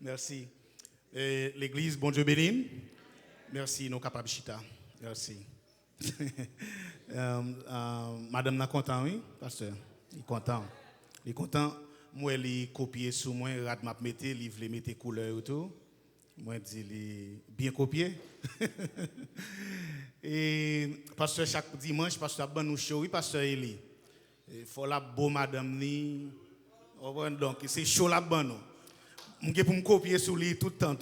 Merci. L'église, bon Dieu béni. Merci, nous capables chita. Merci. Madame n'a content, oui, pasteur. Il est content. Il est content. Moi, il copié sous moi, rad m'a mette, livre mettre couleur et tout. Moi, dit il bien copié. Et pasteur chaque dimanche, pasteur ban nous show, oui, pasteur Eli. Il faut la beau madame ni. Donc c'est chaud la ban nous. Je peux me copier sur lui tout le temps.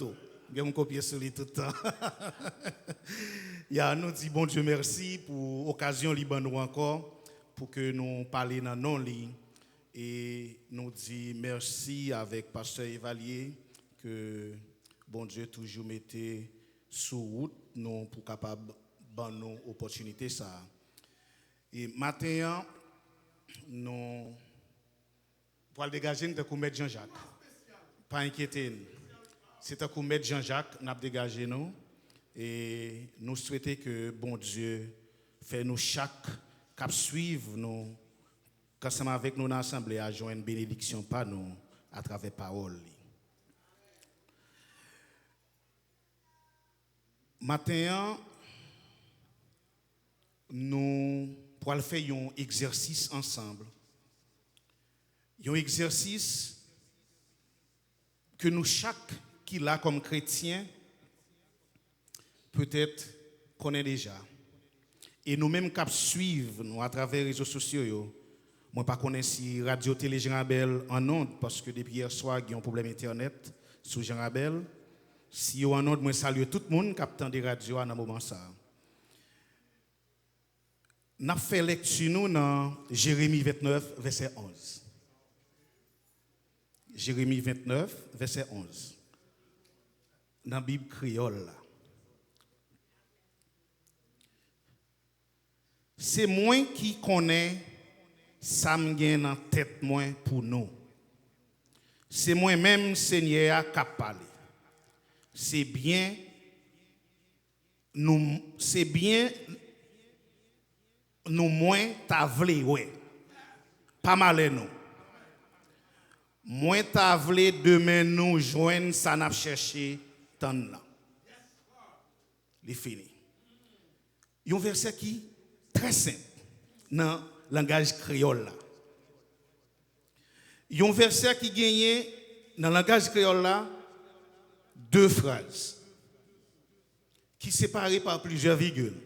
Je peux me copier sur lui tout le temps. Nous dit bon Dieu merci pour l'occasion liban nous encore pour que nous parlions dans non li et nous dit merci avec pasteur Evalier que bon Dieu toujours mettait sous route nous pour capable ban nous opportunité ça. Et matin nous pour le dégager nous pour mettre Jean-Jacques. Pas inquiéter. C'est un coup mettre Jean-Jacques, n'a dégagé nous et nous souhaitons que bon Dieu fait nous chaque cap suivre nous ensemble avec nous dans l'assemblée à joindre une bénédiction par nous à travers parole. Matin nous pour faire un exercice ensemble. Un exercice que nous, chaque qui l'a comme chrétien, peut-être connaît déjà. Et nous-mêmes qui suivons nous à travers les réseaux sociaux, moi pas connais si Radio Télé Jean Rabel en onde, parce que depuis hier soir, il y a un problème internet sur Jean Rabel. Si vous en onde, moi salue tout le monde qui attend des radios à un moment ça. Nous avons fait lecture nous dans Jérémie 29, verset 11. Jérémie 29, verset 11. Dans la Bible créole. C'est moi qui connais ça me gagne dans tête moi pour nous. C'est moi-même, Seigneur, qui parle. C'est bien nous moins t'avlé, ouais. Pas mal nous. Moins t'avlé demain nous joindre ça n'a cherché tant là. Il est fini. Il y a un verset qui est très simple dans le langage créole là. Il y a un verset qui gagne dans le langage créole là deux phrases qui sont séparées par plusieurs virgules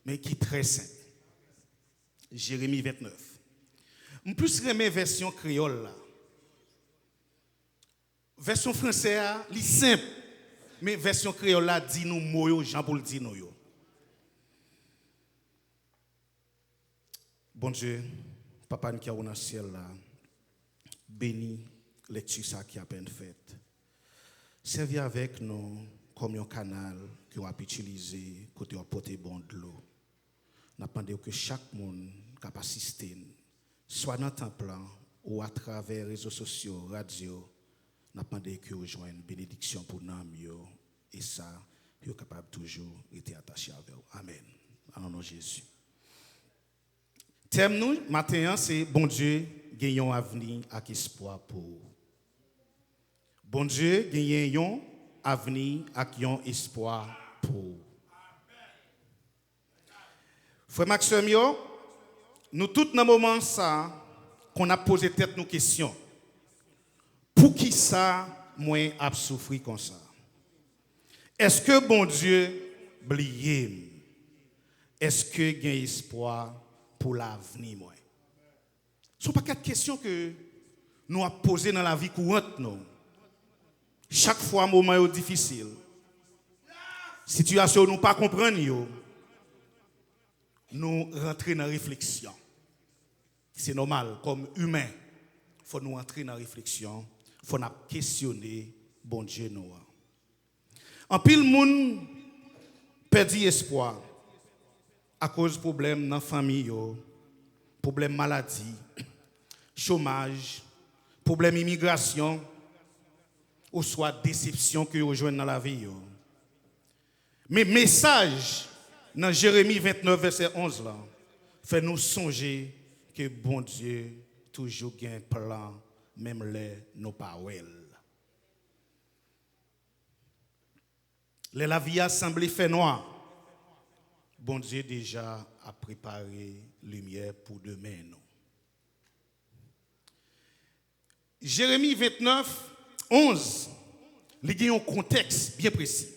mais qui est très simple. Jérémie 29. En plus remets version créole là. Version française, c'est simple. Mais version créole, dit nous moyo, Jean pour le dire nous. Bon Dieu, Papa qui est dans le ciel là, bénis lecture ça qui a peine faite. Servis avec nous comme un canal que vous avez utilisé côté apporter bon de l'eau. Nous demandons que chaque monde qui a assisté, soit dans le temple ou à travers les réseaux sociaux, radio, nous demandons que vous rejoignez une bénédiction pour nous et ça, vous êtes capable toujours d'être attaché avec vous. Amen. En nom de Jésus. Thème nous, matin, c'est bon Dieu, gagnons avenir avec espoir pour. Bon Dieu, gagnons avenir avec espoir pour. Frère Maxime, nous tous dans le moment ça, qu'on a posé tête nos questions. Pour qui ça, moi, a souffert comme ça? Est-ce que bon Dieu oublié? Est-ce que il y a espoir pour l'avenir, moi? Ce ne sont pas quatre questions que nous avons posées dans la vie courante, non? Chaque fois, moment est difficile. Situation nous pas comprendre, nous rentrons dans la réflexion. C'est normal, comme humain, il faut nous entrer dans la réflexion. Il faut nous questionner, bon Dieu, nous. En pile, le monde perd espoir à cause de problèmes dans la famille, problèmes maladie, chômage, problèmes immigration, ou soit déception que vous rejoignez dans la vie. Mais message dans Jérémie 29, verset 11, là, fait nous songer que bon Dieu toujours a un plan, même les nos paroles. La vie a semblé fait noir. Bon Dieu déjà a préparé lumière pour demain. Non? Jérémie 29, 11, il y a un contexte bien précis.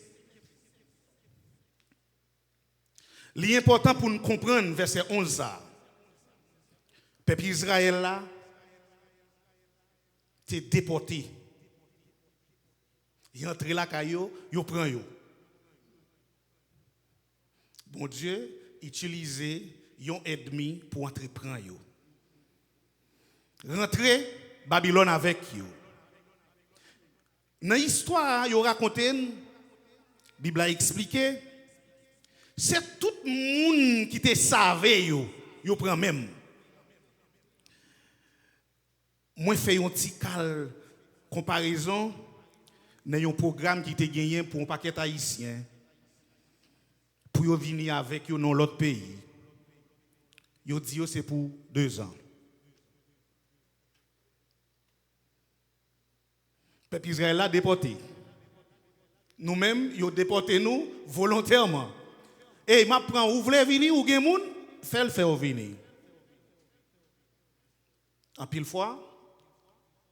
Il est important pour nous comprendre verset 11 ça. Peuple Israël là, t'es déporté. Il entre là caillou, il prend yo. Bon Dieu utilisé un ennemi pour entreprendre yo. Rentrer Babylone avec yo. Dans l'histoire, yo raconté, la Bible a expliqué, c'est tout le monde qui te savait yo prend même. Moi fais une petite comparaison dans un programme qui était gagné pour un paquet haïtien pour venir avec eux dans l'autre pays. Yo dit c'est pour 2 ans. Peuple Israël a déporté. Nous-mêmes, yo déporté nous volontairement. Et m'a prend ou voulez venir ou gen moun, fait le faire venir. En pile fois,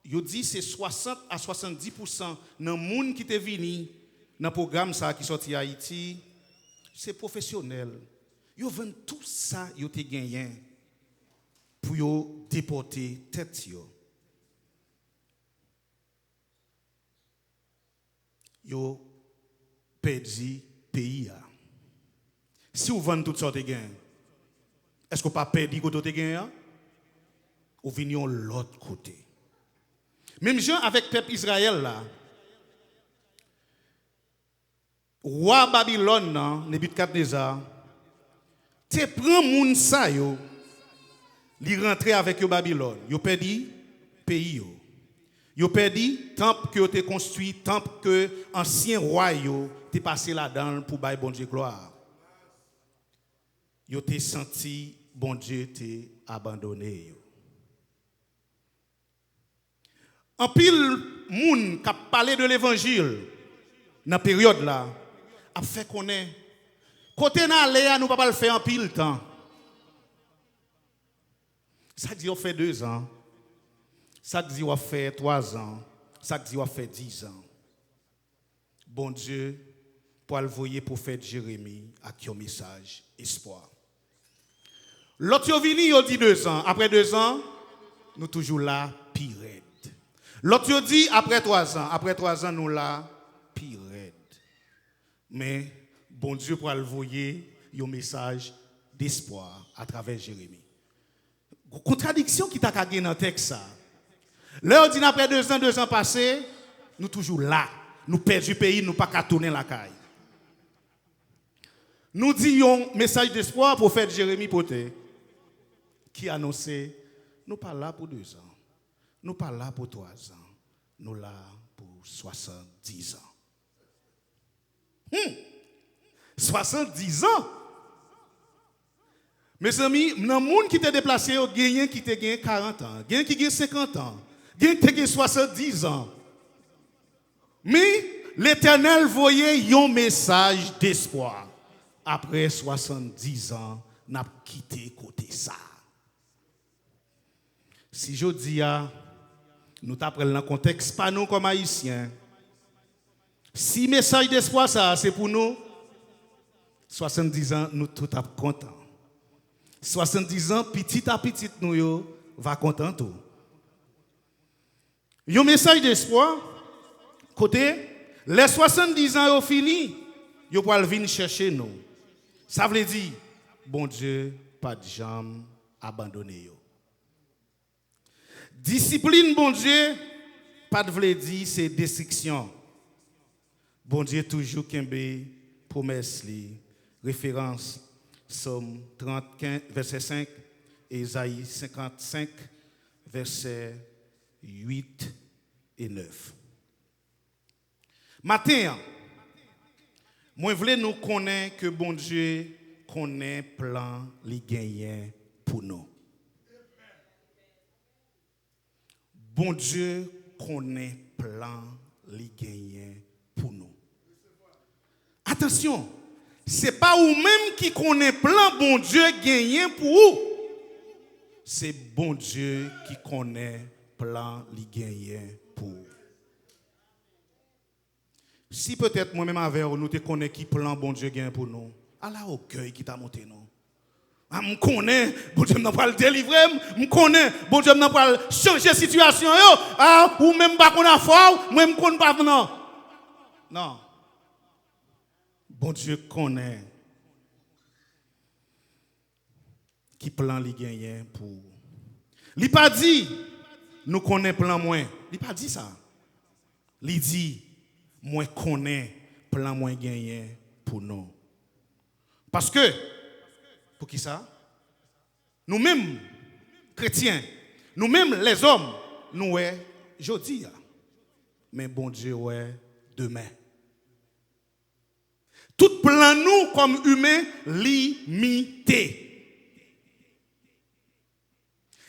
yo dit c'est 60 à 70% dans moun qui te vini dans programme ça qui sorti Haïti, c'est professionnel. Yo vend tout ça yo te gagné pour yo déporter tête yo. Yo perdu pays. Si vous vendez toutes sortes de gains, est-ce que vous pas perdu côté de gains? Ou venez de l'autre côté. Même gens avec peuple Israël là, roi Babylone, Nebuchadnezzar, te prend moun sa yo, li rentre avec yo Babylone. Yo perdu pays yo. Yo perdu temple que te construit, temple que ancien roi yo te passé là-dedans pour bailler bon Dieu gloire. Yo te senti bon Dieu te abandonné yo. En pile moun qui a parlé de l'évangile dans période là a fait connaître côté na aller nous pas le faire en pile temps. Ça dit on fait 2 ans. Ça dit on fait 3 ans. Ça dit on fait 10 ans. Bon Dieu pour le voyer prophète Jérémie avec un message espoir. L'autre yo vini yo dit 2 ans. Après 2 ans, nous toujours là pire. L'autre yo dit après 3 ans. Après 3 ans, nous là pire. Mais bon Dieu pour le voyer un message d'espoir à travers Jérémie. Contradiction qui t'a gagné dans le texte ça. Là on dit après 2 ans passés, nous toujours là. Nous perdons le pays, nous pas qu'à tourner la caille. Nous disons un message d'espoir pour prophète Jérémie Poté qui annonçait nous pas là pour 2 ans. Nous pas là pour 3 ans. Nous là pour 70 ans. 70 ans. Mes amis, dans le monde qui t'a déplacé, il y a quelqu'un qui t'a gagné 40 ans, quelqu'un qui a gagné 50 ans, quelqu'un qui a gagné 70 ans. Mais l'Éternel voyait un message d'espoir. Après 70 ans, n'a quitté côté ça. Si je dis nous t'apprenons dans le contexte, pas nous comme haïtiens. Si message d'espoir ça, c'est pour nous, 70 ans, nous tout à contents. 70 ans, petit à petit, nous va content tout. Un message d'espoir, côté, les 70 ans ont fini, ils vont venir chercher nous. Ça veut dire, bon Dieu, pas de jambe abandonné. Discipline, bon Dieu, pas de vle dire, c'est destruction. Bon Dieu, toujours kembe, promesse li, référence, Somme 35, verset 5, Ésaïe 55, verset 8 et 9. Matin, moi, je voulais nous connaître que bon Dieu connaît plan li gagnant pour nous. Bon Dieu connaît plan li gagnant pour nous. attention, ce n'est pas vous-même qui connaît plan bon Dieu gagné pour vous. C'est bon Dieu qui connaît plan li gagné pour vous. Si peut-être moi-même avec vous, nous te connaissons qui plan bon Dieu gagné pour nous, à la orgueil qui t'a monté nous. Je connais, bon Dieu n'a pas le délivrer, je connais, bon Dieu n'a pas changer la situation, ou même pas qu'on a fort, moi je connais pas non. Non. Bon Dieu connaît qui plan li gagné pour. Il pas dit nous connaît plan moins. Il pas dit ça. Il dit moi connais plan moins gagné pour nous. Parce que pour qui ça? Nous-mêmes chrétiens, nous-mêmes les hommes, nous est aujourd'hui. Mais bon Dieu est demain. Tout plan nous comme humains limité.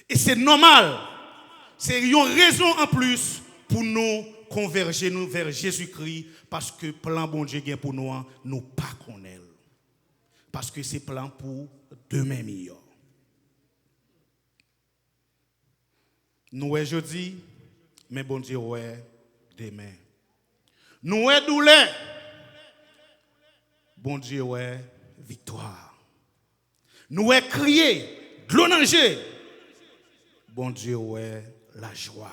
Et c'est normal. C'est une raison en plus pour nous converger nous vers Jésus-Christ parce que plan bon Dieu pour nous, nous pas connaissons. Parce que c'est plan pour demain meilleur. Nous est jeudi, mais bon Dieu est demain. Nous est douleur. Bon Dieu est victoire. Nous est crier, glonnanger. Bon Dieu est la joie.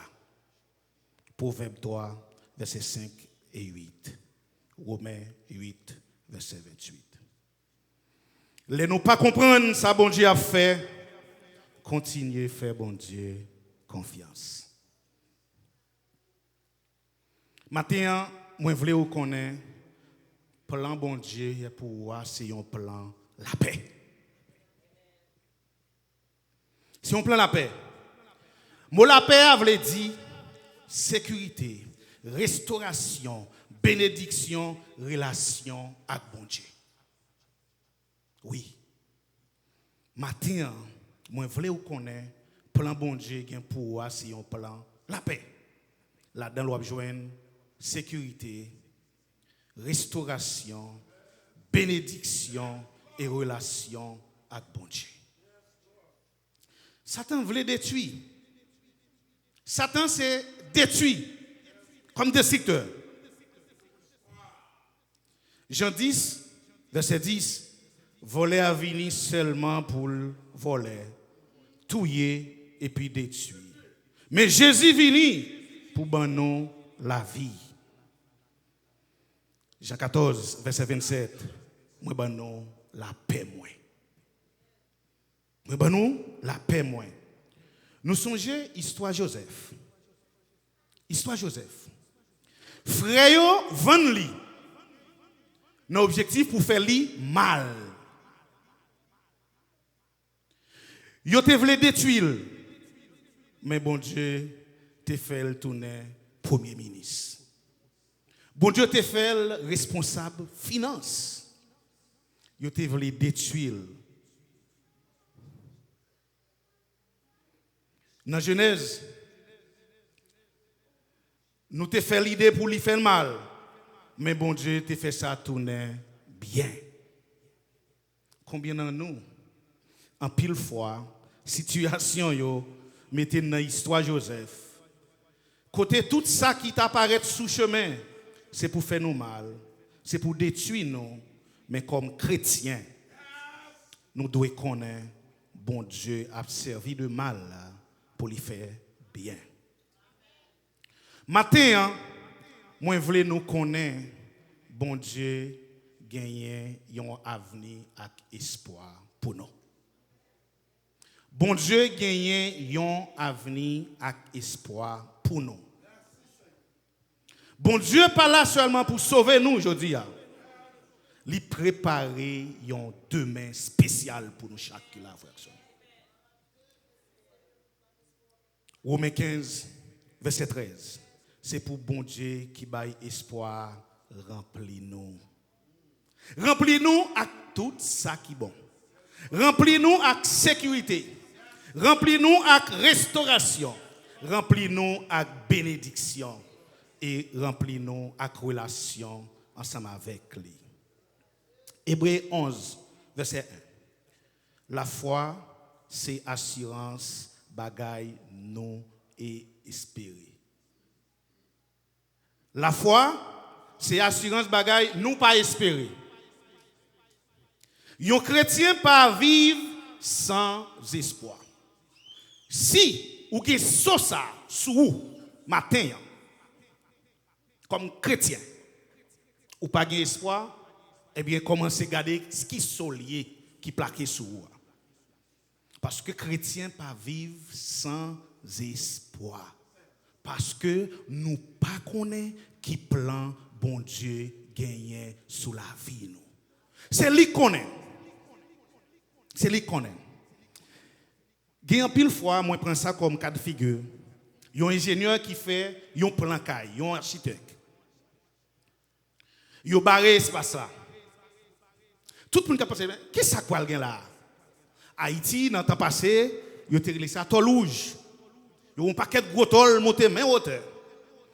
Proverbe 3, versets 5 et 8. Romains 8, verset 28. Les nous pas comprendre ça bon Dieu a fait. Continuez à faire bon Dieu confiance. Maintenant, moi voulais vous connaître plan bon Dieu pour voir c'est un plan la paix. C'est un plan la paix. Mot la paix veut dire sécurité, restauration, bénédiction, relation avec bon Dieu. Oui. Matin, moi voulais vous connaître plan bon Dieu pour voir c'est un plan la paix. Là-dedans, nous joindre sécurité, restauration, bénédiction et relation avec bon Dieu. Satan voulait détruire. Satan s'est détruit comme destructeur. Jean 10, verset 10, voler a venu seulement pour voler, tuer et puis détruire. Mais Jésus est venu pour donner la vie. Jean 14, verset 27, moi donne la paix moi. Moi donne la paix moi. Nous songeons histoire Joseph. Histoire Joseph. Frère vend li. Nos objectif pour faire li mal. Yo te vle détruire. Mais bon Dieu te fait le tourner premier ministre. Bon Dieu te fait responsable finance. Yo te vle détruire. Dans Genèse, nous te fait l'idée pour lui faire mal. Mais bon Dieu te fait ça tourner bien. Combien de nous, en pile fois, situation yo, mettez dans l'histoire Joseph. Côté tout ça qui t'apparaît sous chemin, c'est pour faire nous mal. C'est pour détruire nous. Mais comme chrétiens, nous devons connaître bon Dieu a servi de mal pour lui faire bien. Matin, moi je voulais nous connaître bon Dieu gagner un avenir et espoir pour nous. Bon Dieu gagner un avenir et espoir pour nous. Bon Dieu pas là seulement pour sauver nous aujourd'hui. Il prépare un demain spécial pour nous chaque la frère. Romains 15, verset 13. C'est pour bon Dieu qui baille espoir, remplis-nous. Remplis-nous avec tout ça qui est bon. Remplis-nous avec sécurité. Remplis-nous avec restauration. Remplis-nous avec bénédiction. Et remplis-nous avec relation ensemble avec lui. Hébreux 11, verset 1. La foi, c'est assurance, bagaille, non et espérer. La foi, c'est assurance, bagaille, nous pas espérer. Un chrétien pas vivre sans espoir. Si ou que ça sous matin comme chrétien ou pas espoir, eh bien commencez à garder ce qui sont liés qui plaqué sur vous. Parce que chrétien pas vivre sans espoir. Parce que nous pas connaît qui plan bon Dieu gagne sous la vie nous. C'est lui connaît. C'est lui connaît. Gagne pile fois moi prends ça comme cas de figure. Un ingénieur qui fait un plan caille, un architecte. Yo barré espace là. Tout le monde a pensé qu'est-ce que ça quoi là? Haïti dans le temps passé, yo te relé ça tol rouge. Yo un paquet de gros tol monté main hauteur.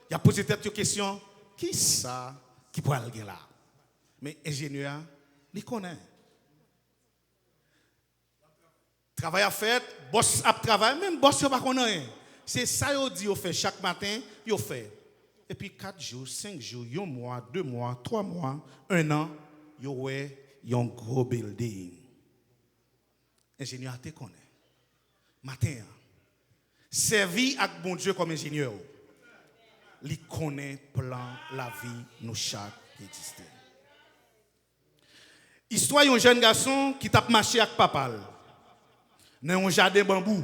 Il a posé cette question, qui ça qui pourra le là? Mais ingénieur, il connaît. Travail à faire, boss à travail, même boss pas connaît. C'est ça yo dit yo fait chaque matin, yo fait. Et puis 4 jours, 5 jours, 1 mois, 2 mois, 3 mois, 1 an, yo ouais, yon gros building. Ingénieur te connaît. Matin, servi avec bon Dieu comme ingénieur. Il connaît plan la vie nous chaque exister. Histoire d'un jeune garçon qui tape marché avec papa dans un jardin bambou.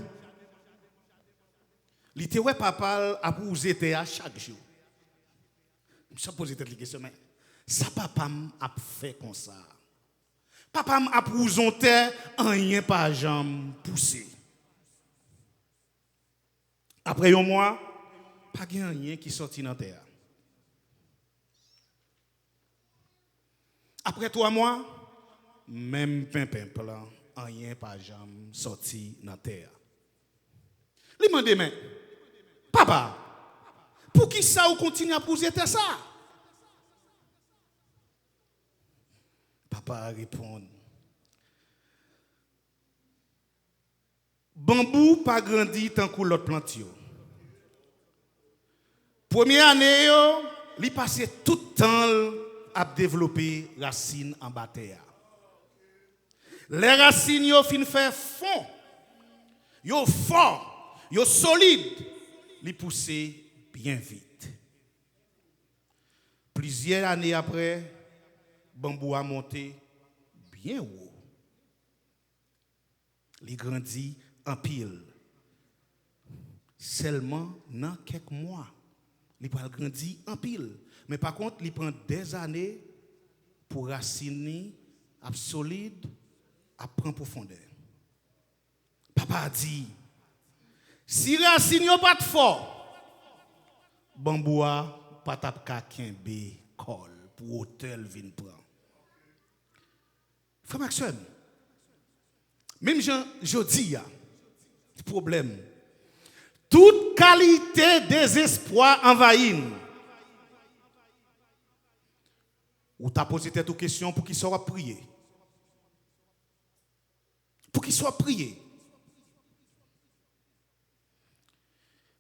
Il était ouais papa a posé terre chaque jour. Je me pose cette question mais ça papa a fait comme ça. Papa a posé terre rien pas jambe poussé. Après un mois, pas rien qui sorti dans terre. Après 3 mois, même pimpin plan, rien pas jamais sorti dans terre. Il m'a dit mais papa, pour qui ça ou continue à poser ça? Papa répond bambou pas grandi tant que l'autre plantio. Première année, il passait tout le temps à développer racines en bas terre. Les racines yo fin fait fond. Yo fort, yo solide, li poussé bien vite. Plusieurs années après, bambou a monté bien haut. Il grandit en pile. Seulement dans quelques mois, il va grandir en pile. Mais par contre, il prend des années pour raciner à solide, à prendre profondeur. Papa a dit, si racine n'est pas fort, bambou a pas tapka kembe kol pour hôtel vin prendre. Frère Maxime, même je dis, problème. Toute qualité désespoir envahit. Ou t'as posé cette question pour qu'il soit prié. Pour qu'il soit prié.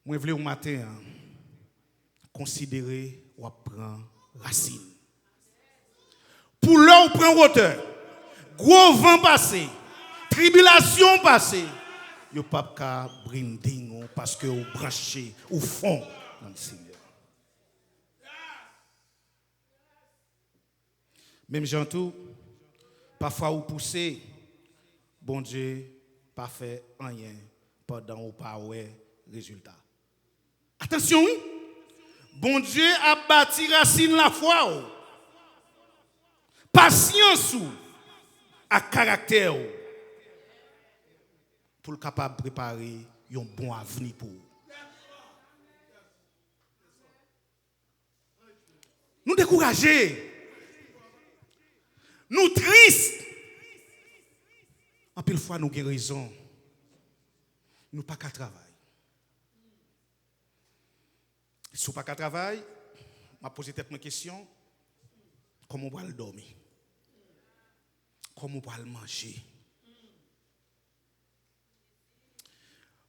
Moi, je voulais au matin considérer ou prendre racine. Pour l'heure, on prend hauteur. Gros vent passé. Tribulation passée. Yo pas ka brinding parce que vous branchez au fond dans le Seigneur. Même gens tout, parfois vous poussez, bon Dieu, pas fait rien pendant ou pas ouais résultat. Attention, oui. Bon Dieu a bâti racine la foi. Patience à caractère pour le capable de préparer un bon avenir pour vous. Nous décourager. Nous tristes. En pile fois, nous avons raison. Nous pas qu'à travail. Si nous pas qu'à travail, je vais poser une question. Comment on va le dormir? comment on peut le manger.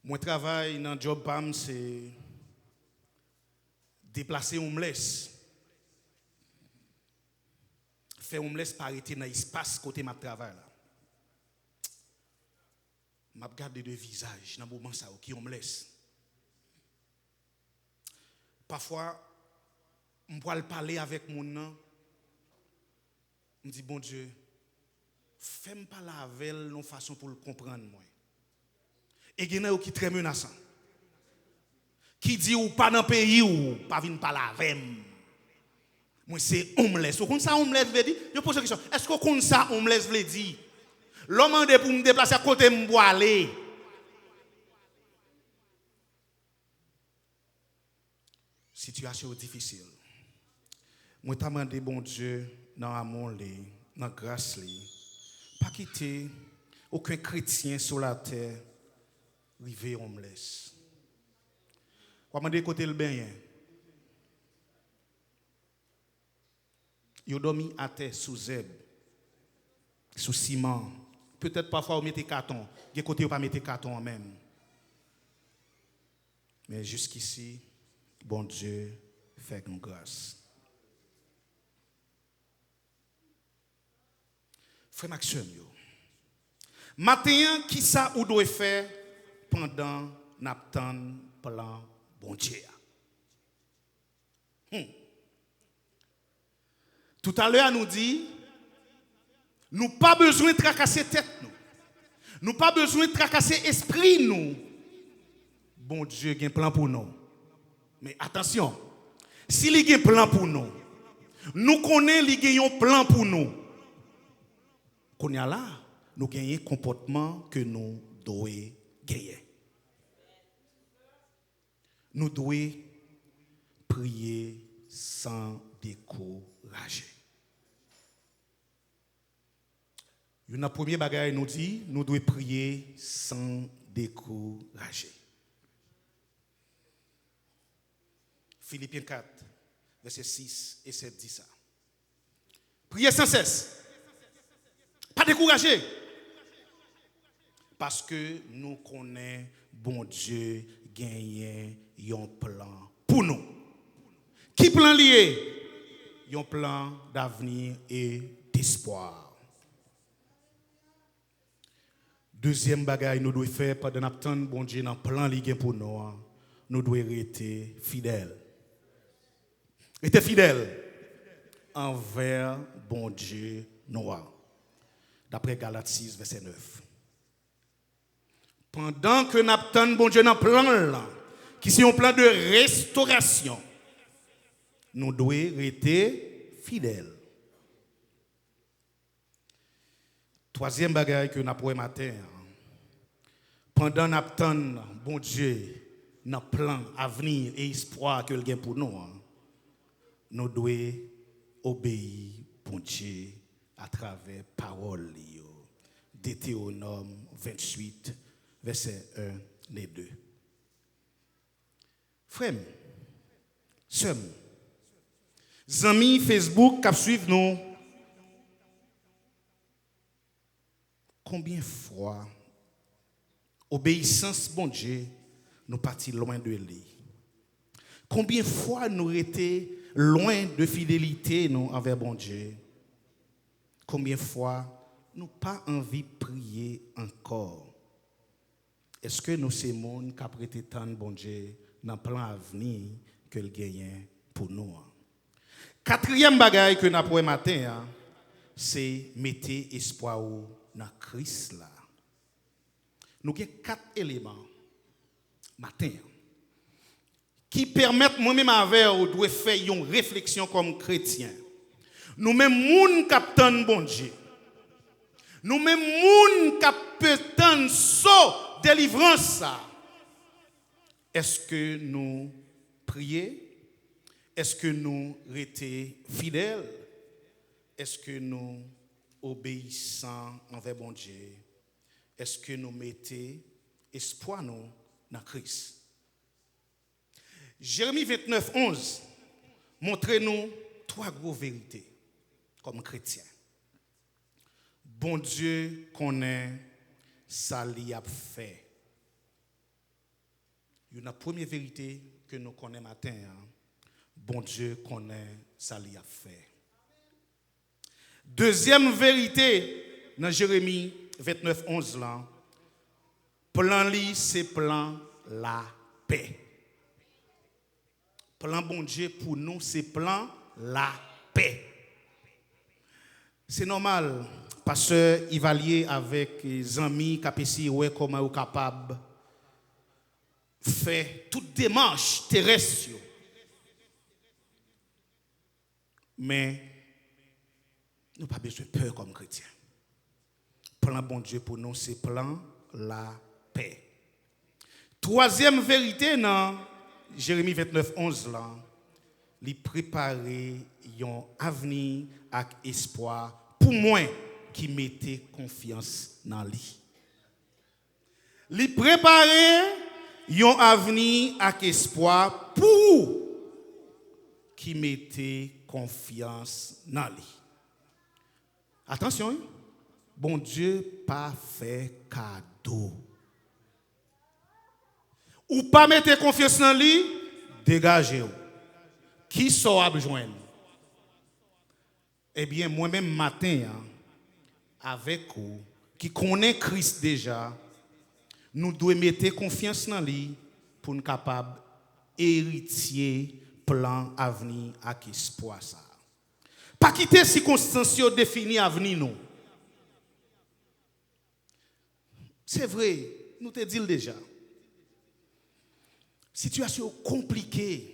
Mon travail dans le job PAM, c'est déplacer homeless. Faire homeless par arrêter dans l'espace côté ma travail là. M'a regarder de visage dans moment ça qui homeless. Parfois on peut parler avec mon nom. Me dit bon Dieu, fais-moi parler avec elle de façon pour le comprendre moi. Et il y en a qui très menaçant. Qui dit ou pas dans le pays ou pas venir parler avec moi. Moi c'est homeless. Vous connaissez ça homeless veut dire? Je pose une question. Est-ce que vous connaissez ça homeless veut dire? L'homme demande pour me déplacer à côté me boire aller. Situation difficile. Moi t'ai demandé bon Dieu dans amour dans grâce pas quitter aucun chrétien sur la terre rivé homeless. On m'a dit côté le bien. Yo dormi à terre sous zèbre, sous ciment. Peut-être parfois on mettait carton, des côté on pas mettre carton même. Mais jusqu'ici, bon Dieu fait nous grâce. Frère Maxime yo. Matin qui ça ou doit faire pendant n'attend plan bon Dieu. Tout à l'heure, nous dit, nous pas besoin de tracasser tête nous. Nous pas besoin de tracasser esprit nous. Bon Dieu a un plan pour nous. Mais attention, s'il y a un plan pour nous, nous connaissons qu'il y a un plan pour nous. Qu'on y a là, nous avons un comportement que nous devons gagner. Nous devons prier sans décourager. Une première bagaille nous dit, nous devons prier sans décourager. Philippiens 4, versets 6 et 7 dit ça. Priez sans cesse. Pas décourager. Parce que nous connaissons bon Dieu gagner un plan pour nous. Qui plan lié? Un plan d'avenir et d'espoir. Deuxième bagaille nous devons faire pendant n'attendre bon Dieu dans plan lié pour nous. Nous devons rester fidèles. Rester fidèles envers bon Dieu noir. D'après Galates 6 verset 9. Pendant que nous attendons bon Dieu dans plan là, qui est un plan de restauration, nous devons rester fidèles. Troisième bagaille que nous avons matin, pendant que nous attendons bon Dieu dans plan avenir et espoir que le pour nous, nous devons obéir bon Dieu à travers parole Deutéronome 28 verset 1 et 2. Frères, sœurs, amis Facebook qui suivent nous, combien de fois obéissance bon Dieu nous partit loin de lui? Combien de fois nous étions loin de fidélité nous envers bon Dieu? Combien de fois nous pas envie de prier encore? Est-ce que nous sommes monde qui a prêté tant bon Dieu dans le plan à venir que le gagne pour nous? Quatrième bagaille que nous avons matin, c'est mettre espoir dans Christ là. Nous avons 4 éléments matin qui permettent moi-même avec de faire une réflexion comme chrétien. Nous-mêmes moun captain bon Dieu. Nous-mêmes moun captain so délivrance. Est-ce que nous prions? Est-ce que nous restons fidèles? Est-ce que nous obéissons envers bon Dieu? Est-ce que nous mettons espoir nous dans Christ? Jérémie 29, 11 montre-nous 3 grosses vérités comme chrétiens. Bon Dieu connaît ça li a fait. Une première vérité que nous connaissons matin, bon Dieu connaît ça li a fait. Deuxième vérité dans Jérémie 29, 11 là, plan li c'est plan la paix. Plan bon Dieu pour nous c'est plan la paix. C'est normal, pasteur Ivalier avec les amis qui ouais comment vous capable faire toute démarche terrestre. Mais nous pas besoin de peur comme chrétiens. Plan bon Dieu pour nous c'est plan la paix. Troisième vérité dans Jérémie 29, 11 là, li préparer un avenir avec espoir pour moi qui mettait confiance dans lui. Li préparer un avenir avec espoir pour qui mettait confiance dans lui. Attention, bon Dieu pas fait cadeau. Ou pas mettre confiance dans lui, dégagez-vous. Qui sera besoin? Eh bien, moi-même, matin, avec vous, qui connaît Christ déjà, nous devons mettre confiance dans lui pour nous capables héritier plan avenir avec espoir ça. Pas quitter circonstances définies avenir nous. C'est vrai, nous te disons déjà. Situation compliquée.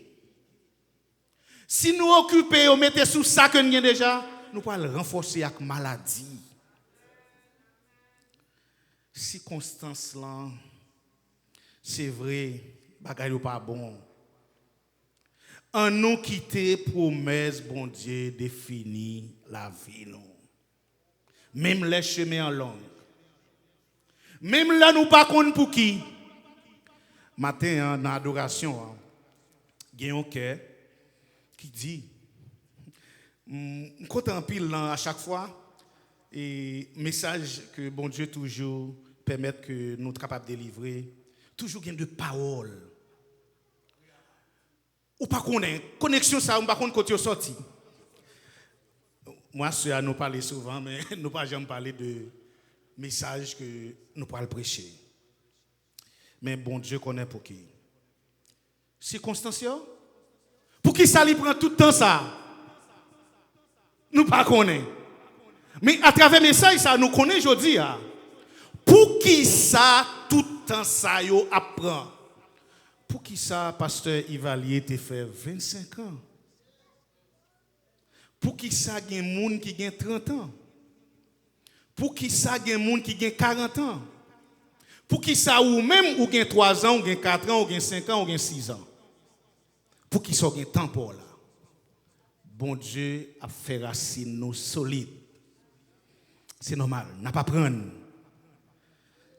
Si nous occupons, on mettez sous ça que nous avons déjà, nous pouvons le renforcer avec maladie. Circonstances là, c'est vrai, bagaille pas bon. En nous quitter promesse, bon Dieu définit la vie nous. Même les chemins en longue. Même là nous pas compte pour qui. Matin dans l'adoration, il y a un cœur qui dit, content pile à chaque fois, et message que bon Dieu toujours permet que nous soyons capables de délivrer, toujours gain de paroles. Ou pas connaître, connexion ça, ou pas connaître côté sorti. Moi, c'est à nous parler souvent, mais nous pas jamais parler de messages que nous pourrons prêcher. Mais bon Dieu connaît pour qui. Circonstances. Pour qui ça lui prend tout le temps ça? Nous pas connaissons. Mais à travers le message, ça nous connaît aujourd'hui. Pour qui ça tout le temps ça yo apprend? Pour qui ça, pasteur Ivalier te fait 25 ans? Pour qui ça, il y a des gens qui ont 30 ans? Pour qui ça, il y a des gens qui ont 40 ans? Pour qui ça, ou même ou avez 3 ans, ou avez 4 ans, ou avez 5 ans, ou avez 6 ans? Pour qui ça, vous avez temps pour là? Bon Dieu a fait racine nous solides. C'est normal, n'a pas prendre.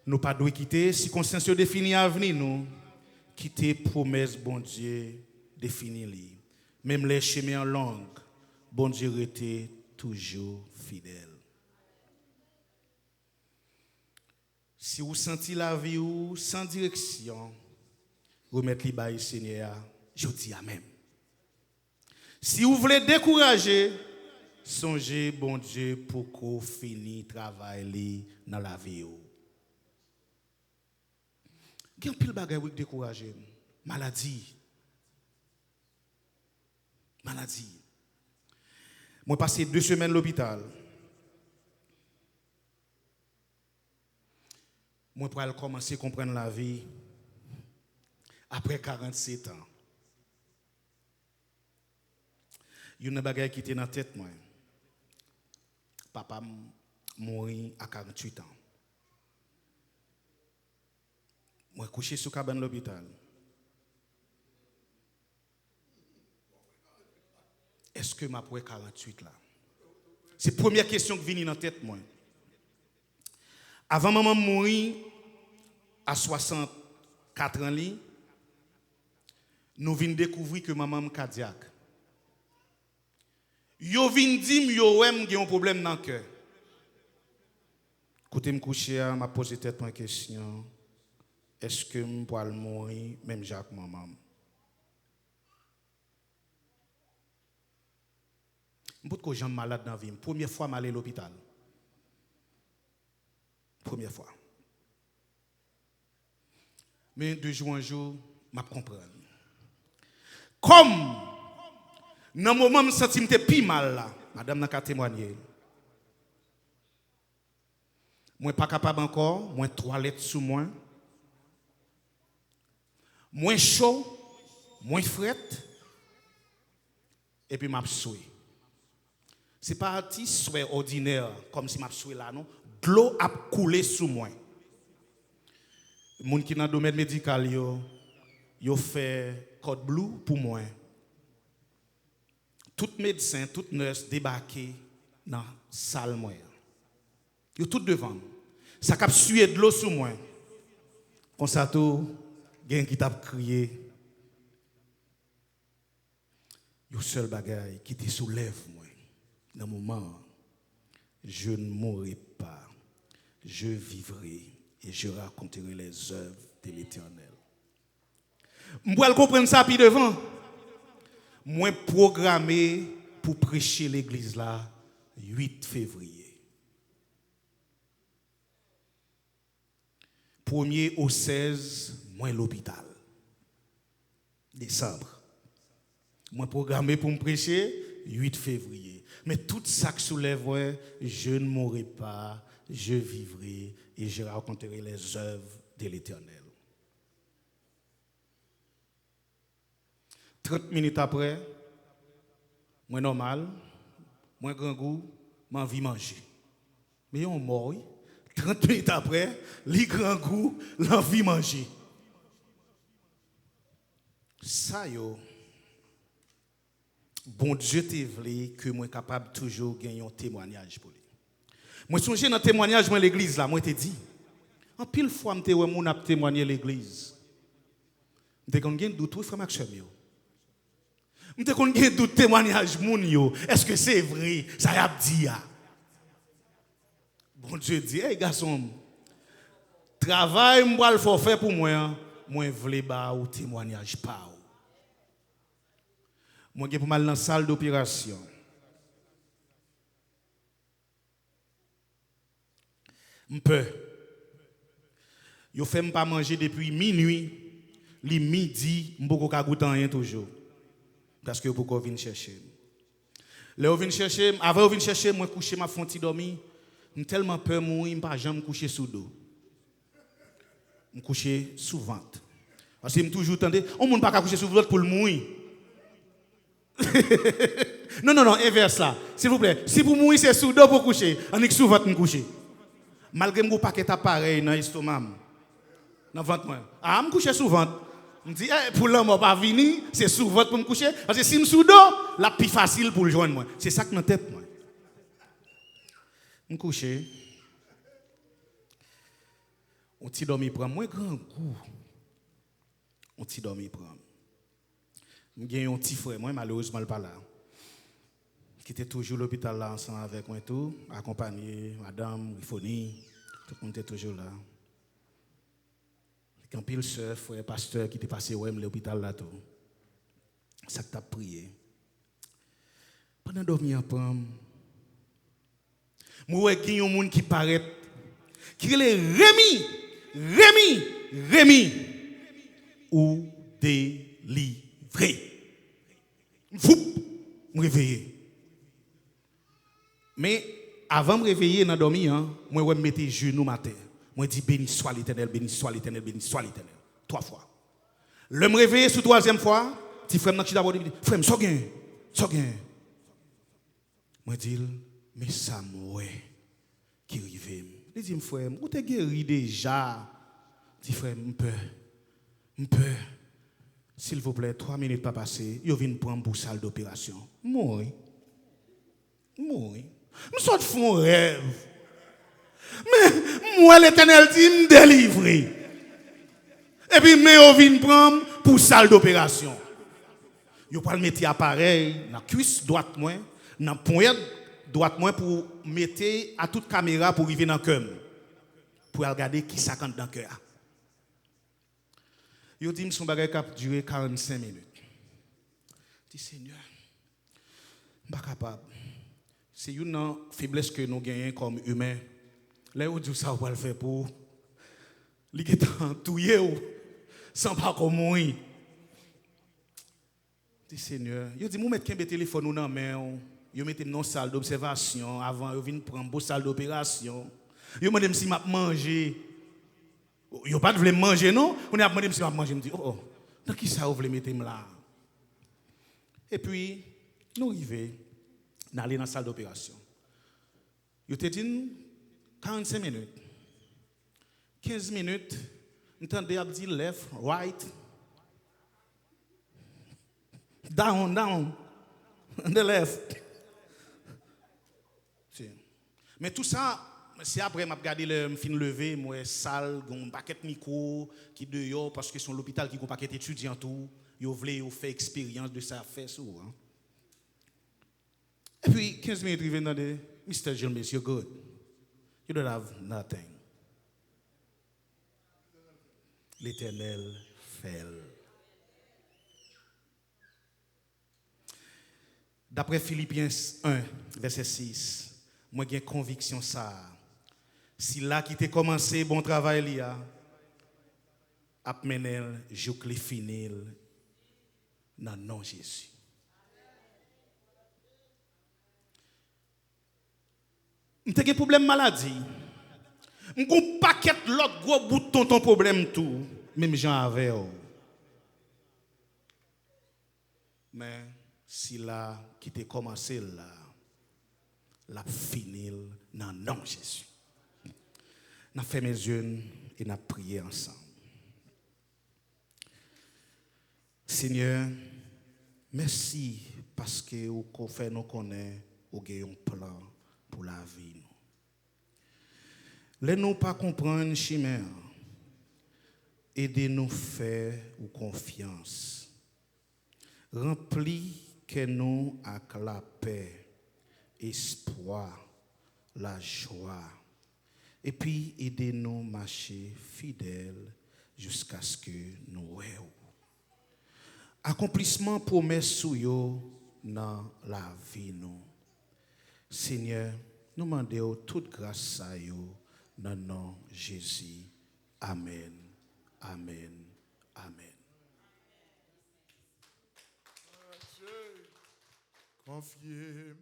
Nous pas doit quitter circonstances définies à venir nous. Quitter promesse bon Dieu définie. Même les chemins en langue, bon Dieu était toujours fidèle. Si vous sentez la vie ou sans direction, remettez le Seigneur, je dis Amen. Si vous voulez décourager, songez bon Dieu pour qu'on finisse travail dans la vie. Il y a un pile bagay qui décourager. Maladie. Maladie. Moi, passé 2 semaines à l'hôpital. Moi, pour commencer à comprendre la vie après 47 ans. Il y a une bagay qui était dans la tête, moi. Papa mourit à 48 ans. Moi, couché sur cabane de l'hôpital. Est-ce que ma pour 48 là? C'est la première question qui vient dans la tête, moi. Avant maman mourir à 64 ans, nous venons découvrir que maman est cardiaque. Yo vinn dire yo wèm gen un problème dans le cœur. Côté me coucher, m'a posé tête une question. Est-ce que je peux mourir même Jacques maman? Je peux que j'aime malade dans la vie. Première fois je suis allé à l'hôpital. Première fois. Mais 2 jours en jour, je comprends. Comme dans le moment où je me sens plus mal là, madame n'a qu'à témoigner. Moi pas capable encore, moi toilette sous moi. Moins chaud, moins fret, et puis m'a soué. C'est pas un petit souhait ordinaire comme si m'a soué là non, de l'eau a coulé sous moi. Les gens qui dans le domaine médical yo fait code blue pour moi. Tout médecin, toute nurse débarqué dans la salle moi. Yo tout devant. Ça cap sué de l'eau sous moi. Comme ça tout gen qui t'a crié. Yo seul bagaille qui te soulève moi. Dans le moment, je ne mourrai pas, je vivrai et je raconterai les œuvres de l'Éternel. Je vais comprendre ça puis devant. Moi programmé pour prêcher l'église là 8 février. 1er au 16, moi l'hôpital. Décembre. Moi programmé pour me prêcher 8 février. Mais tout ça que soulève, je ne mourrai pas, je vivrai et je raconterai les œuvres de l'Éternel. 30 minutes après, moi normal, moi grand goût, moi envie manger. Mais on mort, 30 minutes après, les grand goût, l'envie manger. Ça yo, bon Dieu te voulait que moi capable toujours gagner un témoignage pour lui. Moi songe dans témoignage dans l'église là, moi te dit. En pile fois m'te ouais mon a témoigner l'église. M'te kon gen doute frère Maxime yo. M'te kon gen doute témoignage moun yo. Est-ce que c'est vrai ça y a dit ya? Bon Dieu dit hey garçon, travail m'boal faut faire pour moi, moi vle ba ou témoignage pas. Moi j'ai pour mal dans la salle d'opération. M'peu. Yo fait pas manger depuis minuit, li midi, m'poko ka goûter rien toujours. Parce que pourquoi venir chercher. Là vinn chercher, avant vinn chercher, moi coucher m'a font ti dormi, m tellement peur mourir, m'pas jamais coucher sous dos. M coucher sous ventre. Parce que m toujours tendé, on monde pas ka coucher sous ventre pour le mourir. Non, inverse là. S'il vous plaît, si vous mourir c'est sous dos pour coucher, on est sous ventre me coucher. Malgré mon paquet appareil dans l'estomac. Dans ventre moi. Ah, me coucher sous ventre. Me dit pour l'homme pas venir, c'est sous ventre pour me coucher parce que si me sous dos, la plus facile pour le joindre moi. C'est ça que dans tête moi. Me coucher. On t'y dormi prend moins grand goût. On t'y dormi prend. J'ai un petit frère, moi malheureusement pas là, qui était toujours à l'hôpital là ensemble avec moi tout, accompagné, madame, Rifoni, tout le monde était toujours là. Quand pile sœur, frère, pasteur qui était passé à l'hôpital là tout, ça t'a prié. Pendant dormir après, moi il y a un monde qui paraît, qui est Rémi, ou délivré. Foup, me réveiller. Mais avant de me réveiller dans dormir, moi je mettais genoux à terre. Moi dis béni soit l'Éternel, béni soit l'Éternel, béni soit l'Éternel. 3 fois. Le me réveiller sur 3e fois, petit frère n'a d'abord dit frère, so gain. Moi dis mais ça moi qui rive. Il dit frère, ou t'es guéri déjà. Dit frère, m'peu. S'il vous plaît, 3 minutes pas passées, yo vinn prendre pour salle d'opération. Moi. Me sort font rêve. Mais moi l'Éternel dit me délivrer. Et puis mais yo vinn prendre pour salle d'opération. Yo pas le mettre appareil dans cuisse droite moi, dans poignée droite moi pour mettre à toute caméra pour arriver dans cœur. pour regarder qui ça compte dans le cœur. Yo dit son bagage qui a duré 45 minutes. Je dis Seigneur, je ne suis pas capable. C'est une faiblesse que nous gagnons comme humains. Là où Dieu ça va le faire pour li getan touyer ou sans pas comme mourir. Je dis Seigneur, yo dit mou mettre un téléphone ou dans main, yo mettez dans salle d'observation avant yo vinn prendre beau salle d'opération. Yo demande si m'a manger. Yo pas de manger non, on a demandé si m'a manger, me dit oh, dans qui ça vous voulez mettre là. Et puis nous arrivons d'aller dans la salle d'opération. Yo te dit 45 minutes. 15 minutes, entendez a dit left, right, down, the left. Mais tout ça, c'est après m'a regardé le fin levé, moi salle, un paquet de micro qui dehors parce que c'est l'hôpital qui a un paquet d'étudiants tout, yo voulait faire expérience de ça faire ça. Hein? Et puis 15 minutes arrivé dans le Mr. Gilmes, you're good. You don't have nothing. L'Éternel fait. D'après Philippiens 1, verset 6, moi j'ai conviction ça. Si là qui t'a commencé bon travail li a menel jouk li finil dans nom Jésus. M'te gen problème maladie. M'gon paquet l'autre gros bouton ton problème tout, même Jean avait. Mais si là qui t'a commencé là, la finil dans nom Jésus. N'a fait mes yeux et n'a prié ensemble. Seigneur, merci parce que vous fait nous connaître ou avez un plan pour la vie. Laissez-nous pas comprendre chimère. Aidez-nous faire ou confiance. Remplis que nous avec la paix, espoir, la joie. Et puis aidez-nous marcher fidèles jusqu'à ce que nous ayons. Accomplissement promesse sous yo dans la vie nous. Seigneur, nous demandons toute grâce à yo dans le nom de Jésus. Amen. Amen. Amen. Confiez